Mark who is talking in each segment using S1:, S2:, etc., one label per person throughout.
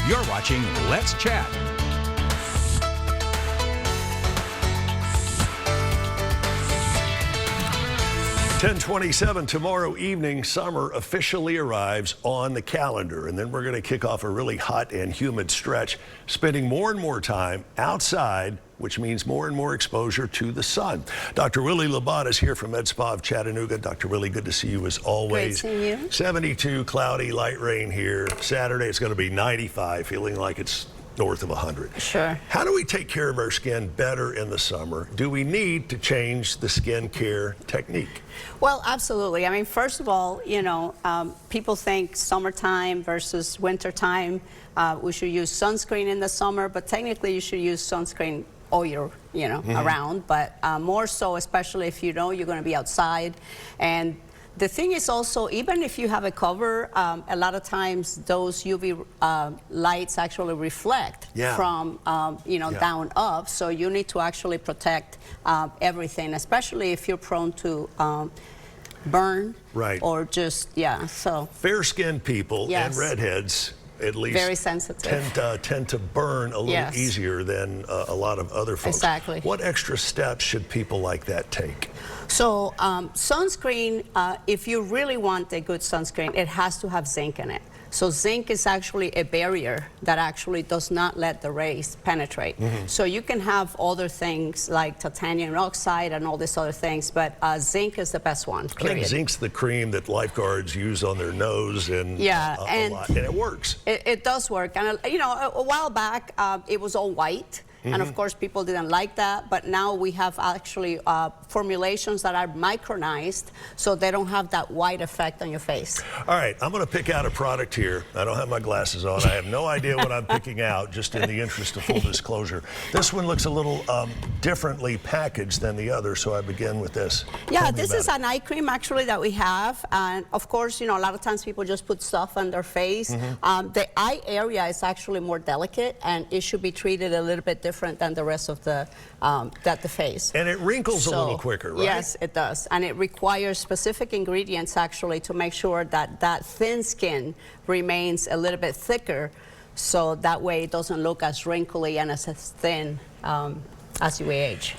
S1: You're watching Let's Chat.
S2: 10:27 tomorrow evening, summer officially arrives on the calendar, and then we're going to kick off a really hot and humid stretch, spending more and more time outside, which means more and more exposure to the sun. Dr. Willie Labat is here from MedSpa of Chattanooga. Dr. Willie, good to see you as always.
S3: Great seeing you.
S2: 72, cloudy, light rain here. Saturday it's going to be 95, feeling like it's north of 100.
S3: Sure.
S2: How do we take care of our skin better in the summer? Do we need to change the skin care technique?
S3: Well, absolutely. I mean, first of all, people think summertime versus wintertime. We should use sunscreen in the summer, but technically you should use sunscreen all year, around. But more so, especially if you know you're going to be outside. And the thing is also, even if you have a cover, a lot of times those UV lights actually reflect from, down up. So you need to actually protect everything, especially if you're prone to burn.
S2: Right.
S3: Or just, so.
S2: Fair-skinned people and redheads, at least,
S3: very sensitive,
S2: tend to burn a little easier than a lot of other folks.
S3: Exactly.
S2: What extra steps should people like that take?
S3: So sunscreen, if you really want a good sunscreen, it has to have zinc in it. So zinc is actually a barrier that actually does not let the rays penetrate. So you can have other things like titanium oxide and all these other things, but zinc is the best one, period.
S2: I think zinc's the cream that lifeguards use on their nose and a lot, and it works.
S3: It does work. And a while back, it was all white. And of course, people didn't like that, but now we have actually formulations that are micronized, so they don't have that white effect on your face.
S2: All right, I'm going to pick out a product here. I don't have my glasses on. I have no idea what I'm picking out, just in the interest of full disclosure. This one looks a little differently packaged than the other, so I begin with this.
S3: Yeah, this is an eye cream actually that we have, and of course, a lot of times people just put stuff on their face. The eye area is actually more delicate, and it should be treated a little bit different than the rest of the face.
S2: And it wrinkles a little quicker, right?
S3: Yes, it does. And it requires specific ingredients actually to make sure that that thin skin remains a little bit thicker, so that way it doesn't look as wrinkly and as thin as you age.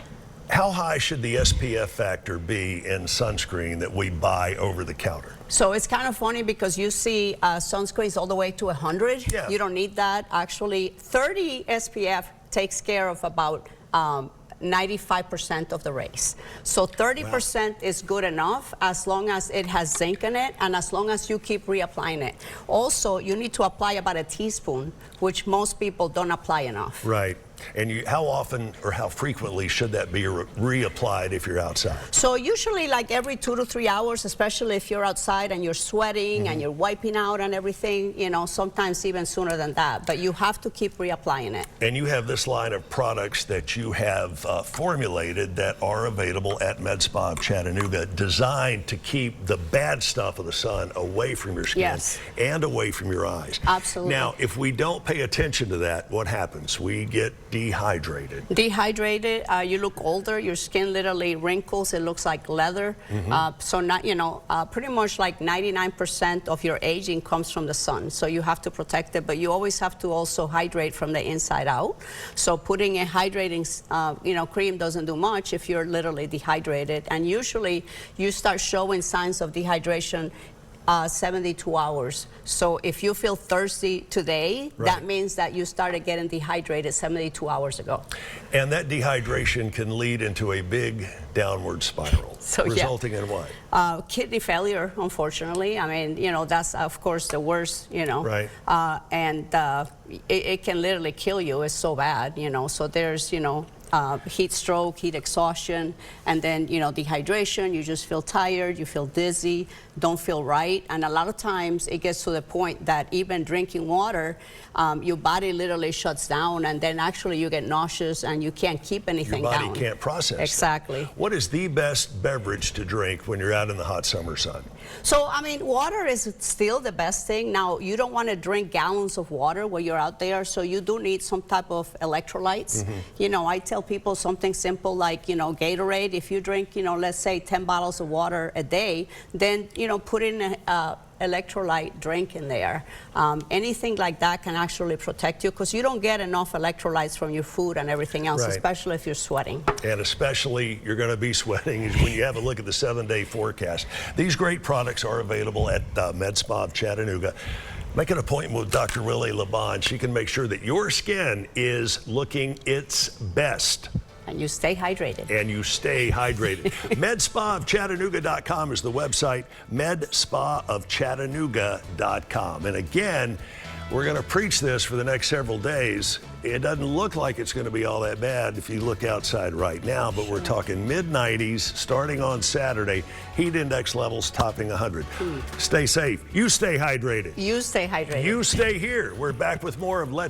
S2: How high should the SPF factor be in sunscreen that we buy over the counter?
S3: So it's kind of funny because you see sunscreens all the way to 100.
S2: Yeah.
S3: You don't need that. Actually, 30 SPF takes care of about 95% of the rays. So 30% is good enough as long as it has zinc in it and as long as you keep reapplying it. Also, you need to apply about a teaspoon, which most people don't apply enough.
S2: Right. And how often or how frequently should that be reapplied if you're outside?
S3: So usually like every 2 to 3 hours, especially if you're outside and you're sweating and you're wiping out and everything, sometimes even sooner than that. But you have to keep reapplying it.
S2: And you have this line of products that you have formulated that are available at MedSpa of Chattanooga, designed to keep the bad stuff of the sun away from your skin and away from your eyes.
S3: Absolutely.
S2: Now, if we don't pay attention to that, what happens? We get dehydrated.
S3: Dehydrated, you look older, your skin literally wrinkles, it looks like leather. So not, pretty much like 99% of your aging comes from the sun, so you have to protect it, but you always have to also hydrate from the inside out. So putting a hydrating cream doesn't do much if you're literally dehydrated, and usually you start showing signs of dehydration 72 hours. So if you feel thirsty today, that means that you started getting dehydrated 72 hours ago.
S2: And that dehydration can lead into a big downward spiral, resulting in what?
S3: Kidney failure, unfortunately. I mean, that's of course the worst,
S2: Right.
S3: And it can literally kill you. It's so bad, So there's, heat stroke, heat exhaustion, and then, dehydration. You just feel tired, you feel dizzy, don't feel right. And a lot of times it gets to the point that even drinking water, your body literally shuts down, and then actually you get nauseous and you can't keep anything down.
S2: Your body can't process
S3: Exactly.
S2: that. What is the best beverage to drink when you're out in the hot summer sun?
S3: So, I mean, water is still the best thing. Now, you don't want to drink gallons of water when you're out there, so you do need some type of electrolytes. I tell people something simple like, Gatorade. If you drink, let's say 10 bottles of water a day, then, put in electrolyte drink in there. Anything like that can actually protect you because you don't get enough electrolytes from your food and everything else,
S2: Right.
S3: especially if you're sweating.
S2: And especially you're going to be sweating is when you have a look at the 7-day forecast. These great products are available at MedSpa of Chattanooga. Make an appointment with Dr. Willie Laban. She can make sure that your skin is looking its best.
S3: And you stay hydrated.
S2: And you stay hydrated. MedSpaofChattanooga.com is the website, MedSpaofChattanooga.com. And again, we're going to preach this for the next several days. It doesn't look like it's going to be all that bad if you look outside right now, but we're talking mid-90s starting on Saturday, heat index levels topping 100. Stay safe. You stay hydrated.
S3: You stay hydrated.
S2: You stay here. We're back with more of Let's